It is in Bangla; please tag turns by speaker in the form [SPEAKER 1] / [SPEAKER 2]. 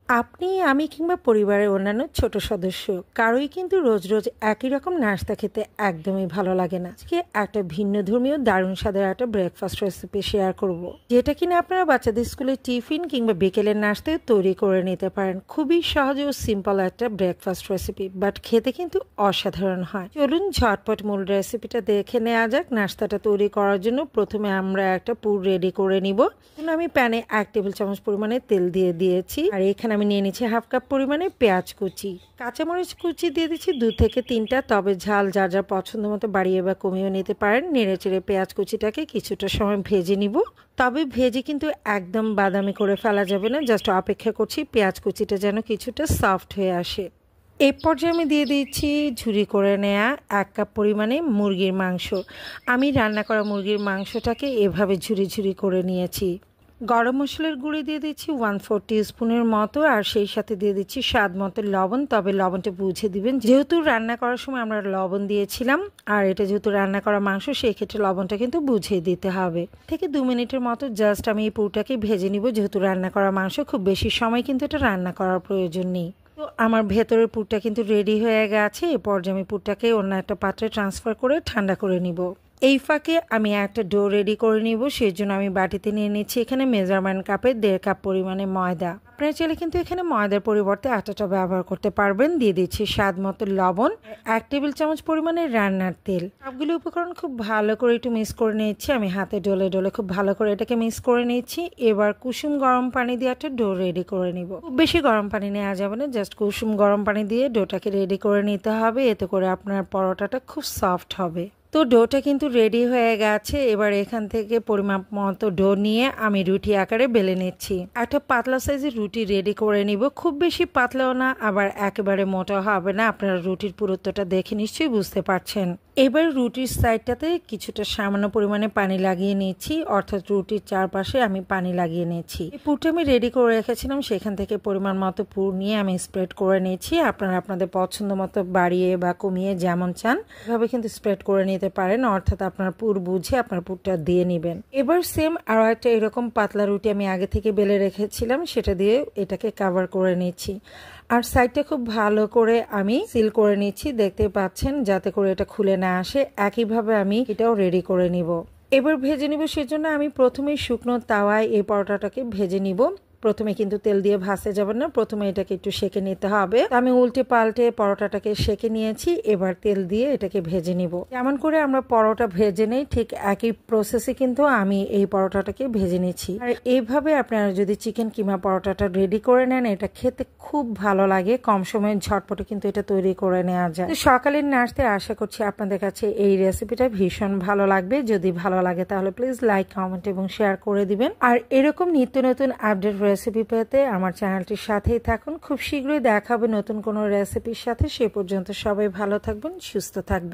[SPEAKER 1] আপনি, আমি কিংবা পরিবারের অন্যান্য ছোট সদস্য কারোই কিন্তু রোজ রোজ একই রকম নাস্তা খেতে একদমই ভালো লাগে না। আজকে একটা ভিন্ন ধর্মীয় দারুণ স্বাদের একটা ব্রেকফাস্ট রেসিপি শেয়ার করব, যেটা কিনা আপনারা বাচ্চাদের স্কুলে টিফিন কিংবা বিকেলের নাস্তায় তৈরি করে নিতে পারেন। খুবই সহজ ও সিম্পল একটা ব্রেকফাস্ট রেসিপি, বাট খেতে কিন্তু অসাধারণ হয়। চলুন ঝটপট মূল রেসিপিটা দেখে নেওয়া যাক। নাস্তাটা তৈরি করার জন্য প্রথমে আমরা একটা পুর রেডি করে নিব। আমি প্যানে 1 টেবিল চামচ পরিমাণে তেল দিয়ে দিয়েছি, আর এখানে আমি নিয়ে নিচ্ছি 1/2 কাপ পরিমাণে পেঁয়াজ কুচি, কাঁচামরিচ কুচি দিয়ে দিচ্ছি 2 থেকে 3টা, তবে ঝাল যার যার পছন্দ মতো বাড়িয়ে বা কমিয়েও নিতে পারেন। নেড়েচেড়ে পেঁয়াজ কুচিটাকে কিছুটা সময় ভেজে নিব, তবে ভেজে কিন্তু একদম বাদামি করে ফেলা যাবে না। জাস্ট অপেক্ষা করছি পেঁয়াজ কুচিটা যেন কিছুটা সফট হয়ে আসে। এই পর্যায়ে আমি দিয়ে দিচ্ছি ঝুরি করে নেয়া 1 কাপ পরিমাণে মুরগির মাংস। আমি রান্না করা মুরগির মাংসটাকে এভাবে ঝুরি ঝুরি করে নিয়েছি। গরম মশলার গুঁড়ি দিয়ে দিচ্ছি 1/4 টিস্পুনের মতো, আর সেই সাথে দিয়ে দিচ্ছি স্বাদ মতো লবণ। তবে লবণটা বুঝে দিবেন, যেহেতু রান্না করার সময় আমরা লবণ দিয়েছিলাম, আর এটা যেহেতু রান্না করা মাংস, সেই ক্ষেত্রে লবণটা কিন্তু বুঝে দিতে হবে। থেকে 2 মিনিটের মতো জাস্ট আমি এই পুরটাকে ভেজে নিব। যেহেতু রান্না করা মাংস, খুব বেশি সময় কিন্তু এটা রান্না করার প্রয়োজন নেই। তো আমার ভেতরের পুরটা কিন্তু রেডি হয়ে গেছে। এই পর্যায়ে আমি পুরটাকে অন্য একটা পাত্রে ট্রান্সফার করে ঠান্ডা করে নিব। এই ফাঁকে আমি একটা ডো রেডি করে নিব, সেই জন্য আমি বাটিতে নিয়ে নিচ্ছি এখানে মেজারমেন্ট কাপে 1.5 কাপ পরিমাণে ময়দা। আপনারা চাইলে কিন্তু এখানে ময়দার পরিবর্তে আটাটা ব্যবহার করতে পারবেন। দিয়ে দিচ্ছি স্বাদ মতো লবণ, 1 টেবিল চামচ পরিমাণে রান্নার তেল। সবগুলো উপকরণ খুব ভালো করে একটু মিক্স করে নিচ্ছি। আমি হাতে ডলে ডলে খুব ভালো করে এটাকে মিক্স করে নিচ্ছি। এবার কুসুম গরম পানি দিয়ে একটা ডো রেডি করে নিব। খুব বেশি গরম পানি নেওয়া যাবে না, জাস্ট কুসুম গরম পানি দিয়ে ডোটাকে রেডি করে নিতে হবে। এতে করে আপনার পরোটাটা খুব সফট হবে। তো ডোটা কিন্তু রেডি হয়ে গেছে। এবার এখান থেকে পরিমাপ মতো ডো নিয়ে আমি রুটি আকারে বেলে নিচ্ছি। একটা পাতলা সাইজের রুটি রেডি করে নিব। খুব বেশি পাতলাও না, আবার একেবারে মোটা হবে না। আপনারা রুটির পুরুত্বটা দেখে নিশ্চয়ই বুঝতে পারছেন। এবার রুটির সাইডটাতে কিছুটা সামান্য পরিমাণে পানি লাগিয়ে নিচ্ছি, অর্থাৎ রুটির চারপাশে আমি পানি লাগিয়ে নিচ্ছি। এই পুরটা আমি রেডি করে রেখেছিলাম, সেখান থেকে পরিমাণ মতো পুর নিয়ে আমি স্প্রেড করে নিচ্ছি। আপনারা আপনাদের পছন্দ মতো বাড়িয়ে বা কমিয়ে যেমন চান এভাবে কিন্তু স্প্রেড করে নিতে পারেন, অর্থাৎ আপনার পুর বুঝে আপনার পুরটা দিয়ে নেবেন। এবার সেম আরও একটা এরকম পাতলা রুটি আমি আগে থেকে বেলে রেখেছিলাম, সেটা দিয়ে এটাকে কভার করে নিচ্ছি। আর সাইডটা খুব ভালো করে আমি সিল করে নিচ্ছি, দেখতে পাচ্ছেন, যাতে করে এটা খুলে না আসে। একইভাবে আমি এটাও রেডি করে নিব। এবার ভেজে নিব, সেজন্য আমি প্রথমেই শুকনো তাওয়ায় এই পরোটাটাকে ভেজে নিব। প্রথমে কিন্তু তেল দিয়ে ভাজতে যাবেন না, প্রথমে এটাকে একটু সেকে নিতে হবে। আমি উল্টে পাল্টে পরোটাটাকে সেকে নিয়েছি। এবার তেল দিয়ে এটাকে ভেজে নিব। যেমন করে আমরা পরোটা ভেজে নেই, ঠিক একই প্রসেসে কিন্তু আমি এই পরোটাটাকে ভেজে নিচ্ছি। আর এইভাবে আপনারা যদি চিকেন কিমা পরোটাটা রেডি করে নেন, এটা খেতে খুব ভালো লাগে। কম সময়ে ঝটপটে কিন্তু এটা তৈরি করে নেওয়া যায়। সকালের নাস্তায় আশা করছি আপনাদের কাছে এই রেসিপিটা ভীষণ ভালো লাগবে। যদি ভালো লাগে তাহলে প্লিজ লাইক, কমেন্ট এবং শেয়ার করে দিবেন। আর এরকম নিত্য নতুন আপডেট রেসিপি পেতে আমার চ্যানেলটির সাথেই থাকুন। খুব শীঘ্রই দেখা হবে নতুন কোনো রেসিপির সাথে। সে পর্যন্ত সবাই ভালো থাকবেন, সুস্থ থাকবেন।